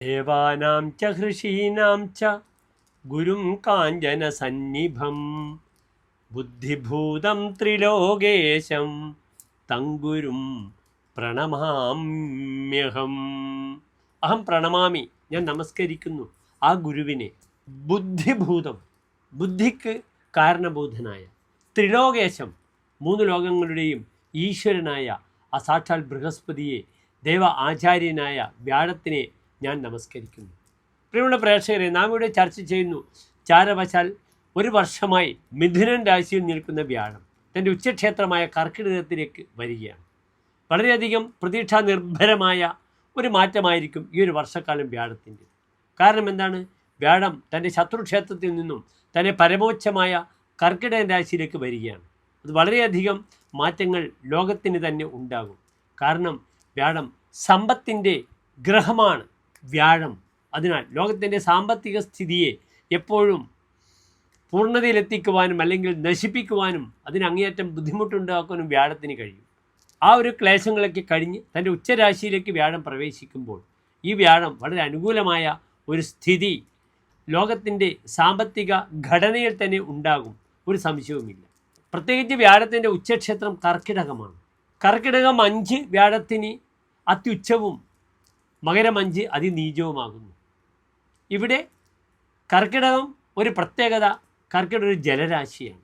ദേവാനാം ച ഹൃഷീനാം ച ഗുരും കാഞ്ചനസന്നിഭം ബുദ്ധിഭൂതം ത്രിലോകേശം തം ഗുരും പ്രണമാമ്യഹം. അഹം പ്രണമാമി, ഞാൻ നമസ്കരിക്കുന്നു ആ ഗുരുവിനെ. ബുദ്ധിഭൂതം, ബുദ്ധിക്ക് കാരണഭൂതനായ, ത്രിലോകേശം, മൂന്ന് ലോകങ്ങളുടെയും ഈശ്വരനായ ആ സാക്ഷാൽ ബൃഹസ്പതിയെ, ദേവ ആചാര്യനായ വ്യാഴത്തിനെ ഞാൻ നമസ്കരിക്കുന്നു. പ്രിയമുള്ള പ്രേക്ഷകരെ, നാം ഇവിടെ ചർച്ച ചെയ്യുന്നു ചാരവശാൽ ഒരു വർഷമായി മിഥുനൻ രാശിയിൽ നിൽക്കുന്ന വ്യാഴം തൻ്റെ ഉച്ചക്ഷേത്രമായ കർക്കിടകത്തിലേക്ക് വരികയാണ്. വളരെയധികം പ്രതീക്ഷാ നിർഭരമായ ഒരു മാറ്റമായിരിക്കും ഈ ഒരു വർഷക്കാലം വ്യാഴത്തിൻ്റെ. കാരണം എന്താണ്? വ്യാഴം തൻ്റെ ശത്രുക്ഷേത്രത്തിൽ നിന്നും തന്നെ പരമോച്ചമായ കർക്കിടകൻ രാശിയിലേക്ക് വരികയാണ്. അത് വളരെയധികം മാറ്റങ്ങൾ ലോകത്തിന് തന്നെ ഉണ്ടാകും. കാരണം വ്യാഴം സമ്പത്തിൻ്റെ ഗ്രഹമാണ്. വ്യാഴം അതിനാൽ ലോകത്തിൻ്റെ സാമ്പത്തിക സ്ഥിതിയെ എപ്പോഴും പൂർണ്ണതയിലെത്തിക്കുവാനും അല്ലെങ്കിൽ നശിപ്പിക്കുവാനും അതിന് അങ്ങേയറ്റം ബുദ്ധിമുട്ടുണ്ടാക്കാനും വ്യാഴത്തിന് കഴിയും. ആ ഒരു ക്ലേശങ്ങളൊക്കെ കഴിഞ്ഞ് തൻ്റെ ഉച്ചരാശിയിലേക്ക് വ്യാഴം പ്രവേശിക്കുമ്പോൾ ഈ വ്യാഴം വളരെ അനുകൂലമായ ഒരു സ്ഥിതി ലോകത്തിൻ്റെ സാമ്പത്തിക ഘടനയിൽ തന്നെ ഉണ്ടാകും, ഒരു സംശയവുമില്ല. പ്രത്യേകിച്ച് വ്യാഴത്തിൻ്റെ ഉച്ചക്ഷേത്രം കർക്കിടകമാണ്. കർക്കിടകം 5 വ്യാഴത്തിന് അത്യുച്ചവും മകരം 5 അതിനീചവുമാകുന്നു. ഇവിടെ കർക്കിടകം ഒരു പ്രത്യേകത, കർക്കിടകം ഒരു ജലരാശിയാണ്.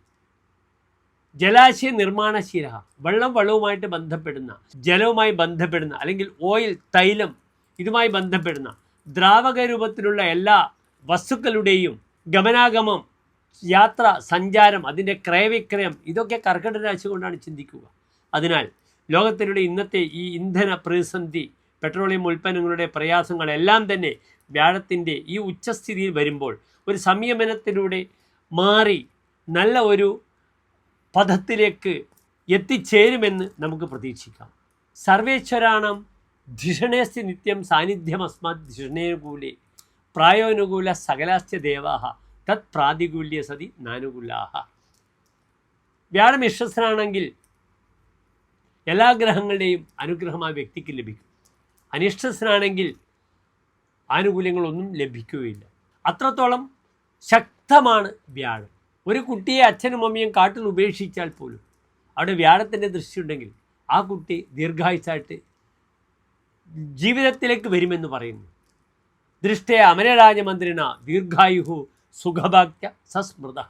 ജലാശയ നിർമ്മാണശീല, വെള്ളവുമായിട്ട് ബന്ധപ്പെടുന്ന, ജലവുമായി ബന്ധപ്പെടുന്ന അല്ലെങ്കിൽ ഓയിൽ, തൈലം ഇതുമായി ബന്ധപ്പെടുന്ന ദ്രാവക രൂപത്തിലുള്ള എല്ലാ വസ്തുക്കളുടെയും ഗമനാഗമം, യാത്ര, സഞ്ചാരം, അതിൻ്റെ ക്രയവിക്രയം ഇതൊക്കെ കർക്കിടക രാശി കൊണ്ടാണ് ചിന്തിക്കുക. അതിനാൽ ലോകത്തിലുള്ള ഇന്നത്തെ ഈ ഇന്ധന പ്രതിസന്ധി, പെട്രോളിയം ഉൽപ്പന്നങ്ങളുടെ പ്രയാസങ്ങളെല്ലാം തന്നെ വ്യാഴത്തിൻ്റെ ഈ ഉച്ചസ്ഥിതിയിൽ വരുമ്പോൾ ഒരു സംയമനത്തിലൂടെ മാറി നല്ല ഒരു പദത്തിലേക്ക് എത്തിച്ചേരുമെന്ന് നമുക്ക് പ്രതീക്ഷിക്കാം. സർവേശ്വരാണം ധിഷണേസ്തി നിത്യം സാന്നിധ്യം അസ്മാത് ധിഷണേനുകൂലേ പ്രായോനുകൂല സകലാസ്യ ദേവാഹ തത് പ്രാതികൂല്യ സതി നാനുകൂലാഹ. വ്യാഴം വിശ്വസ്തനാണെങ്കിൽ എല്ലാ ഗ്രഹങ്ങളുടെയും അനുഗ്രഹം ആ വ്യക്തിക്ക് ലഭിക്കും. അനിഷ്ടസ്ഥനാണെങ്കിൽ ആനുകൂല്യങ്ങളൊന്നും ലഭിക്കുകയില്ല. അത്രത്തോളം ശക്തമാണ് വ്യാഴം. ഒരു കുട്ടിയെ അച്ഛനും അമ്മയും കാട്ടിൽ ഉപേക്ഷിച്ചാൽ പോലും അവിടെ വ്യാഴത്തിൻ്റെ ദൃഷ്ടിയുണ്ടെങ്കിൽ ആ കുട്ടി ദീർഘായുസായിട്ട് ജീവിതത്തിലേക്ക് വരുമെന്ന് പറയുന്നു. ദൃഷ്ടേ അമരരാജമന്ത്രിണ ദീർഘായുഹു സുഖഭാഗ്യ സസ്മൃത.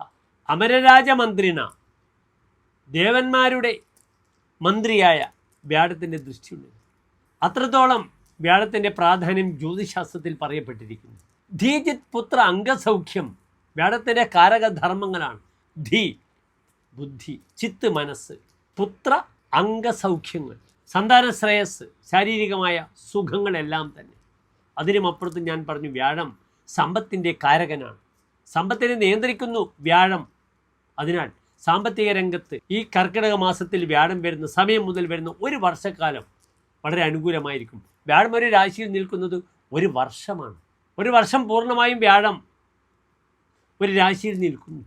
അമരരാജമന്ത്രിണ, ദേവന്മാരുടെ മന്ത്രിയായ വ്യാഴത്തിൻ്റെ ദൃഷ്ടിയുണ്ട്. അത്രത്തോളം വ്യാഴത്തിൻ്റെ പ്രാധാന്യം ജ്യോതിശാസ്ത്രത്തിൽ പറയപ്പെട്ടിരിക്കുന്നു. ധീജിത് പുത്ര അംഗസൗഖ്യം വ്യാഴത്തിൻ്റെ കാരകധർമ്മങ്ങളാണ്. ധീ ബുദ്ധി, ചിത്ത് മനസ്സ്, പുത്ര അംഗസൗഖ്യങ്ങൾ, സന്താന ശ്രേയസ്, ശാരീരികമായ സുഖങ്ങളെല്ലാം തന്നെ. അതിനുമപ്പുറത്ത് ഞാൻ പറഞ്ഞു വ്യാഴം സമ്പത്തിൻ്റെ കാരകനാണ്. സമ്പത്തിനെ നിയന്ത്രിക്കുന്നു വ്യാഴം. അതിനാൽ സാമ്പത്തിക രംഗത്ത് ഈ കർക്കിടക മാസത്തിൽ വ്യാഴം വരുന്ന സമയം മുതൽ വരുന്ന ഒരു വർഷക്കാലം വളരെ അനുകൂലമായിരിക്കും. വ്യാഴം ഒരു രാശിയിൽ നിൽക്കുന്നത് ഒരു വർഷമാണ്. ഒരു വർഷം പൂർണ്ണമായും വ്യാഴം ഒരു രാശിയിൽ നിൽക്കുന്നു.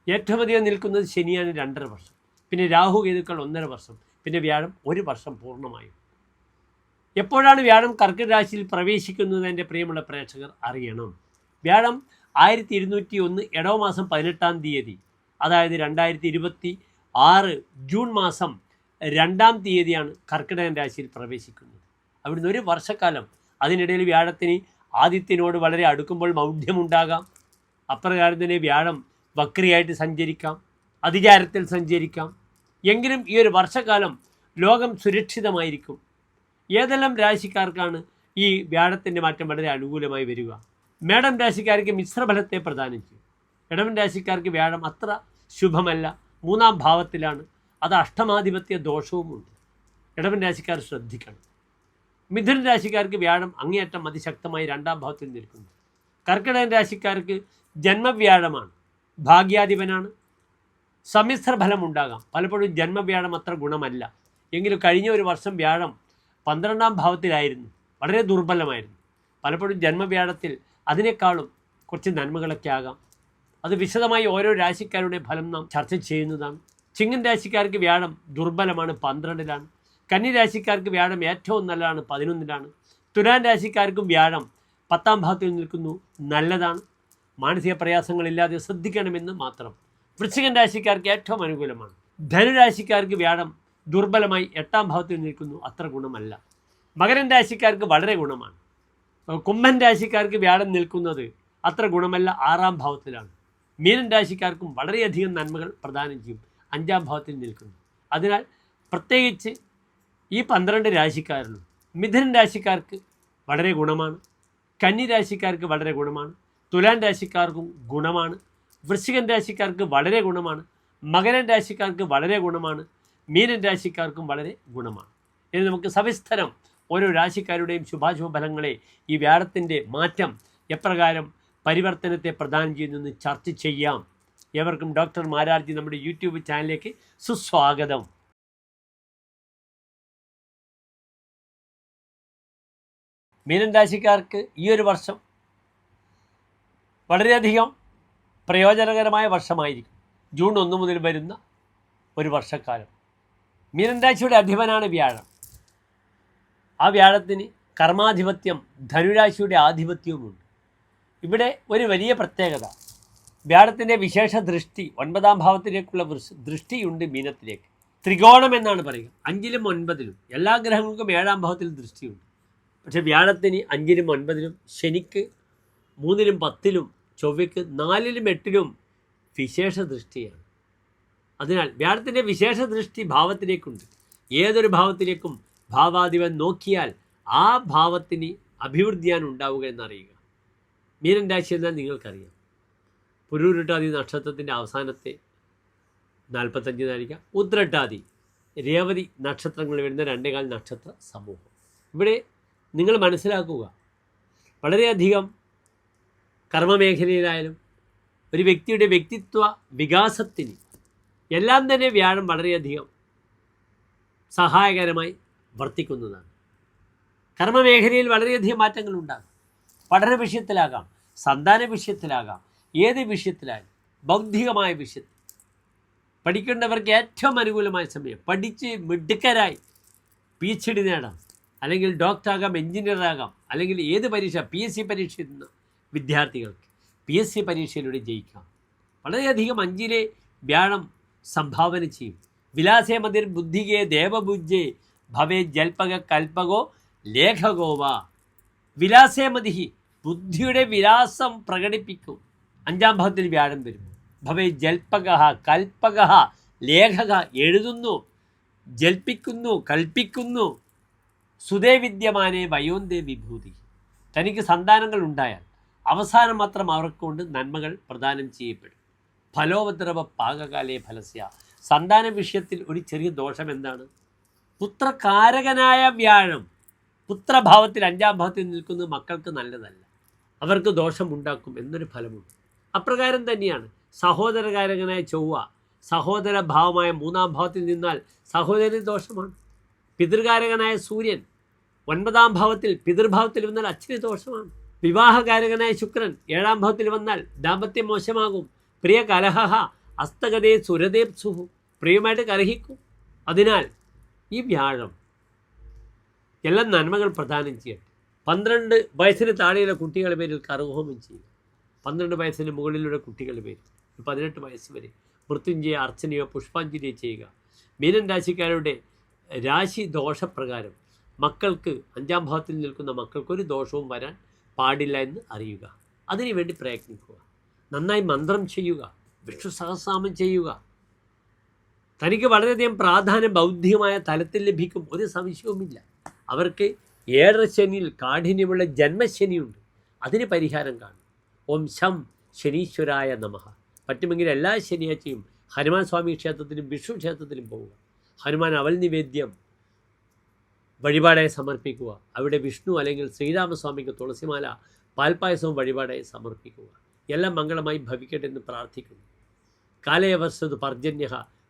ഏറ്റവും അധികം നിൽക്കുന്നത് ശനിയാണ് 2.5 വർഷം, പിന്നെ രാഹു കേതുക്കൾ 1.5 വർഷം, പിന്നെ വ്യാഴം 1 വർഷം പൂർണ്ണമായും. എപ്പോഴാണ് വ്യാഴം കർക്കിടക രാശിയിൽ പ്രവേശിക്കുന്നത്? എൻ്റെ പ്രിയമുള്ള പ്രേക്ഷകർ അറിയണം. വ്യാഴം 1201 ഇടവ മാസം 18-ാം തീയതി, അതായത് 2026 ജൂൺ മാസം 2-ാം തീയതിയാണ് കർക്കിടകൻ രാശിയിൽ പ്രവേശിക്കുന്നത്. അവിടുന്ന് ഒരു വർഷക്കാലം, അതിനിടയിൽ വ്യാഴത്തിന് ആദിത്യനോട് വളരെ അടുക്കുമ്പോൾ മൗഢ്യമുണ്ടാകാം. അപ്രകാരം തന്നെ വ്യാഴം വക്രിയായിട്ട് സഞ്ചരിക്കാം, അതിചാരത്തിൽ സഞ്ചരിക്കാം. എങ്കിലും ഈ ഒരു വർഷക്കാലം ലോകം സുരക്ഷിതമായിരിക്കും. ഏതെല്ലാം രാശിക്കാർക്കാണ് ഈ വ്യാഴത്തിൻ്റെ മാറ്റം വളരെ അനുകൂലമായി വരിക? മേടം രാശിക്കാർക്ക് മിശ്രഫലത്തെ പ്രദാനം ചെയ്യും. ഇടവൻ രാശിക്കാർക്ക് വ്യാഴം അത്ര ശുഭമല്ല, 3-ാം ഭാവത്തിലാണ്. അത് അഷ്ടമാധിപത്യ ദോഷവുമുണ്ട്. ഇടവൻ രാശിക്കാർ ശ്രദ്ധിക്കണം. മിഥുന രാശിക്കാർക്ക് വ്യാഴം അങ്ങേയറ്റം അതിശക്തമായി 2-ാം ഭാവത്തിൽ നിൽക്കുന്നു. കർക്കിടകൻ രാശിക്കാർക്ക് ജന്മവ്യാഴമാണ്, ഭാഗ്യാധിപനാണ്. സമ്മിശ്ര ഫലം ഉണ്ടാകാം. പലപ്പോഴും ജന്മവ്യാഴം അത്ര ഗുണമല്ല. എങ്കിലും കഴിഞ്ഞ ഒരു വർഷം വ്യാഴം 12-ാം ഭാവത്തിലായിരുന്നു, വളരെ ദുർബലമായിരുന്നു. പലപ്പോഴും ജന്മവ്യാഴത്തിൽ അതിനേക്കാളും കുറച്ച് നന്മകളൊക്കെ ആകാം. അത് വിശദമായി ഓരോ രാശിക്കാരുടെ ഫലം നാം ചർച്ച ചെയ്യുന്നതാണ്. ചിങ്ങൻ രാശിക്കാർക്ക് വ്യാഴം ദുർബലമാണ്, 12-ലാണ്. കന്നി രാശിക്കാർക്ക് വ്യാഴം ഏറ്റവും നല്ലതാണ്, 11-ലാണ്. തുലാം രാശിക്കാർക്കും വ്യാഴം 10ാം ഭാവത്തിൽ നിൽക്കുന്നു, നല്ലതാണ്. മാനസിക പ്രയാസങ്ങളില്ലാതെ ശ്രദ്ധിക്കണമെന്ന് മാത്രം. വൃശ്ചികൻ രാശിക്കാർക്ക് ഏറ്റവും അനുകൂലമാണ്. ധനുരാശിക്കാർക്ക് വ്യാഴം ദുർബലമായി 8ാം ഭാവത്തിൽ നിൽക്കുന്നു, അത്ര ഗുണമല്ല. മകരൻ രാശിക്കാർക്ക് വളരെ ഗുണമാണ്. കുംഭൻ രാശിക്കാർക്ക് വ്യാഴം നിൽക്കുന്നത് അത്ര ഗുണമല്ല, 6ാം ഭാവത്തിലാണ്. മീനൻ രാശിക്കാർക്കും വളരെയധികം നന്മകൾ പ്രദാനം ചെയ്യും, 5ാം ഭാവത്തിൽ നിൽക്കുന്നു. അതിനാൽ പ്രത്യേകിച്ച് ഈ 12 രാശിക്കാരിലും മിഥുനൻ രാശിക്കാർക്ക് വളരെ ഗുണമാണ്. കന്നി രാശിക്കാർക്ക് വളരെ ഗുണമാണ്. തുലാം രാശിക്കാർക്കും ഗുണമാണ്. വൃശ്ചികൻ രാശിക്കാർക്ക് വളരെ ഗുണമാണ്. മകരൻ രാശിക്കാർക്ക് വളരെ ഗുണമാണ്. മീനൻ രാശിക്കാർക്കും വളരെ ഗുണമാണ്. ഇനി നമുക്ക് സവിസ്തരം ഓരോ രാശിക്കാരുടെയും ശുഭാശുഭ ഫലങ്ങളെ, ഈ വ്യാഴത്തിൻ്റെ മാറ്റം എപ്രകാരം പരിവർത്തനത്തെ പ്രദാനം ചെയ്യുന്നെന്ന് ചർച്ച ചെയ്യാം. ഏവർക്കും ഡോക്ടർ മാരാർജി നമ്മുടെ യൂട്യൂബ് ചാനലിലേക്ക് സുസ്വാഗതം. മീനൻ രാശിക്കാർക്ക് ഈ ഒരു വർഷം വളരെയധികം പ്രയോജനകരമായ വർഷമായിരിക്കും. ജൂൺ 1 മുതൽ വരുന്ന ഒരു വർഷക്കാലം. മീനൻ രാശിയുടെ അധിപനാണ് വ്യാഴം. ആ വ്യാഴത്തിന് കർമാധിപത്യം, ധനുരാശിയുടെ ആധിപത്യവുമുണ്ട്. ഇവിടെ ഒരു വലിയ പ്രത്യേകത, വ്യാഴത്തിൻ്റെ വിശേഷ ദൃഷ്ടി 9ാം ഭാവത്തിലേക്കുള്ള ദൃഷ്ടിയുണ്ട് മീനത്തിലേക്ക്. ത്രികോണം എന്നാണ് പറയുക. 5ലും 9ലും എല്ലാ ഗ്രഹങ്ങൾക്കും 7ാം ഭാവത്തിൽ ദൃഷ്ടിയുണ്ട്. പക്ഷേ വ്യാഴത്തിന് 5ലും 9ലും, ശനിക്ക് 3ലും 10ലും, ചൊവ്വയ്ക്ക് 4ലും 8ലും വിശേഷ ദൃഷ്ടിയാണ്. അതിനാൽ വ്യാഴത്തിൻ്റെ വിശേഷ ദൃഷ്ടി ഭാവത്തിലേക്കുണ്ട്. ഏതൊരു ഭാവത്തിലേക്കും ഭാവാധിപൻ നോക്കിയാൽ ആ ഭാവത്തിന് അഭിവൃദ്ധിയാണ് ഉണ്ടാവുക എന്നറിയുക. മീനൻ രാശി എന്നാൽ നിങ്ങൾക്കറിയാം. പുരൂരുട്ടാതി നക്ഷത്രത്തിൻ്റെ അവസാനത്തെ 45 നാഴിക, ഉത്രട്ടാതി, രേവതി നക്ഷത്രങ്ങൾ വരുന്ന 2 നക്ഷത്ര സമൂഹം. ഇവിടെ നിങ്ങൾ മനസ്സിലാക്കുക, വളരെയധികം കർമ്മമേഖലയിലായാലും ഒരു വ്യക്തിയുടെ വ്യക്തിത്വ വികാസത്തിന് എല്ലാം തന്നെ വ്യാഴം വളരെയധികം സഹായകരമായി വർത്തിക്കുന്നതാണ്. കർമ്മമേഖലയിൽ വളരെയധികം മാറ്റങ്ങളുണ്ടാകും. പഠന വിഷയത്തിലാകാം, സന്താന വിഷയത്തിലാകാം, ഏത് വിഷയത്തിലായാലും, ബൗദ്ധികമായ വിഷയത്തിൽ പഠിക്കേണ്ടവർക്ക് ഏറ്റവും അനുകൂലമായ സമയം. പഠിച്ച് മിടുക്കരായി PhD നേടാം, അല്ലെങ്കിൽ ഡോക്ടറാകാം, എഞ്ചിനീയറാകാം, അല്ലെങ്കിൽ ഏത് പരീക്ഷ, PSC പരീക്ഷ എഴുതുന്ന വിദ്യാർത്ഥികൾക്ക് PSC പരീക്ഷയിലൂടെ ജയിക്കാം. വളരെയധികം 5ലെ വ്യാഴം സംഭാവന ചെയ്യും. വിലാസേ മതിർ ബുദ്ധികേ ദേവബുജ്ജേ ഭവേ ജൽപക കൽപകോ ലേഖകോവ. വിലാസേ മതിഹി, ബുദ്ധിയുടെ വിലാസം പ്രകടിപ്പിക്കും. 5ാം ഭാവത്തിൽ വ്യാഴം വരും. ഭവേ ജൽപക കൽപക ലേഖക, എഴുതുന്നു, ജൽപ്പിക്കുന്നു, കൽപ്പിക്കുന്നു. സുതേ വിദ്യമാനെ വയോന്തേ വിഭൂതി. തനിക്ക് സന്താനങ്ങൾ ഉണ്ടായാൽ അവസാനം മാത്രം അവർക്ക് കൊണ്ട് നന്മകൾ പ്രദാനം ചെയ്യപ്പെടും. ഫലോപദ്രവ പാകകാലേ ഫലസ്യ. സന്താന വിഷയത്തിൽ ഒരു ചെറിയ ദോഷം എന്താണ്? പുത്രകാരകനായ വ്യാഴം പുത്രഭാവത്തിൽ 5ാം ഭാവത്തിൽ നിൽക്കുന്നത് മക്കൾക്ക് നല്ലതല്ല, അവർക്ക് ദോഷമുണ്ടാക്കും എന്നൊരു ഫലമുണ്ട്. അപ്രകാരം തന്നെയാണ് സഹോദരകാരകനായ ചൊവ്വ സഹോദര ഭാവമായ 3ാം ഭാവത്തിൽ നിന്നാൽ സഹോദരന് ദോഷമാണ്. പിതൃകാരകനായ സൂര്യൻ 9ാം ഭാവത്തിൽ പിതൃഭാവത്തിൽ വന്നാൽ അച്ഛന് ദോഷമാണ്. വിവാഹകാരകനായ ശുക്രൻ 7ാം ഭാവത്തിൽ വന്നാൽ ദാമ്പത്യം മോശമാകും. പ്രിയ കലഹ അസ്തഗതേ സുരദേപ്സുഹു, പ്രിയമായിട്ട് കലഹിക്കും. അതിനാൽ ഈ വ്യാഴം എല്ലാം നന്മകൾ പ്രദാനം ചെയ്യട്ടെ. 12 വയസ്സിന് താഴെയുള്ള കുട്ടികളുടെ പേരിൽ കർഹോമം ചെയ്യുക. 12 വയസ്സിന് മുകളിലുള്ള കുട്ടികളുടെ പേരിൽ 18 വയസ്സ് വരെ മൃത്യുഞ്ജയ അർച്ചനയോ പുഷ്പാഞ്ജലിയോ ചെയ്യുക. മീനൻ രാശിക്കാരുടെ രാശി ദോഷപ്രകാരം മക്കൾക്ക് 5ാം ഭാവത്തിൽ നിൽക്കുന്ന മക്കൾക്ക് ഒരു ദോഷവും വരാൻ പാടില്ല എന്ന് അറിയുക. അതിനുവേണ്ടി പ്രയത്നിക്കുക. നന്നായി മന്ത്രം ചെയ്യുക, വിഷ്ണു സഹസ്രനാമം ചെയ്യുക. തനിക്ക് വളരെയധികം പ്രാധാന്യം ബൗദ്ധികമായ തലത്തിൽ ലഭിക്കും, ഒരു സംശയവുമില്ല. അവർക്ക് 7 ശനിയിൽ കാഠിന്യമുള്ള ജന്മശനിയുണ്ട്, അതിന് പരിഹാരം കാണും. ഓം ശം ശനീശ്വരായ നമഃ. പറ്റുമെങ്കിൽ എല്ലാ ശനിയാഴ്ചയും ഹനുമാൻ സ്വാമി ക്ഷേത്രത്തിലും വിഷ്ണു ക്ഷേത്രത്തിലും പോവുക. ഹനുമാൻ അവൽ നിവേദ്യം വഴിപാടായി സമർപ്പിക്കുക. അവിടെ വിഷ്ണു അല്ലെങ്കിൽ ശ്രീരാമസ്വാമിക്ക് തുളസിമാല പാൽപ്പായസവും വഴിപാടായി സമർപ്പിക്കുക. എല്ലാം മംഗളമായി ഭവിക്കട്ടെ എന്ന് പ്രാർത്ഥിക്കുന്നു. കാലയവർഷത് പർജന്യ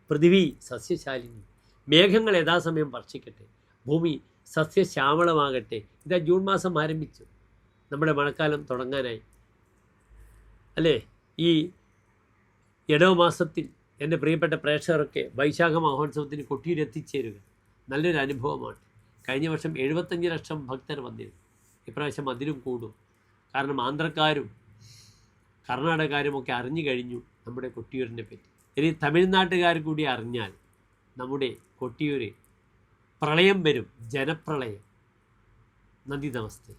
പൃഥിവി സസ്യശാലിനി. മേഘങ്ങൾ യഥാസമയം വർഷിക്കട്ടെ, ഭൂമി സസ്യശ്യാമളമാകട്ടെ. ഇതാ ജൂൺ മാസം ആരംഭിച്ചു, നമ്മുടെ മഴക്കാലം തുടങ്ങാനായി അല്ലേ? ഈ ഇടവ മാസത്തിൽ എൻ്റെ പ്രിയപ്പെട്ട പ്രേക്ഷകരൊക്കെ വൈശാഖ മഹോത്സവത്തിന് കൊട്ടിയിൽ എത്തിച്ചേരുക നല്ലൊരു അനുഭവമാണ്. കഴിഞ്ഞ വർഷം 75 ലക്ഷം ഭക്തർ വന്നിരുന്നു. ഇപ്രാവശ്യം അതിലും കൂടും. കാരണം ആന്ധ്രക്കാരും കർണാടകക്കാരും ഒക്കെ അറിഞ്ഞു കഴിഞ്ഞു നമ്മുടെ കൊട്ടിയൂരിനെ പറ്റി. ഇനി തമിഴ്നാട്ടുകാർ കൂടി അറിഞ്ഞാൽ നമ്മുടെ കൊട്ടിയൂർ പ്രളയം വരും, ജനപ്രളയം. നന്ദി, നമസ്തേ.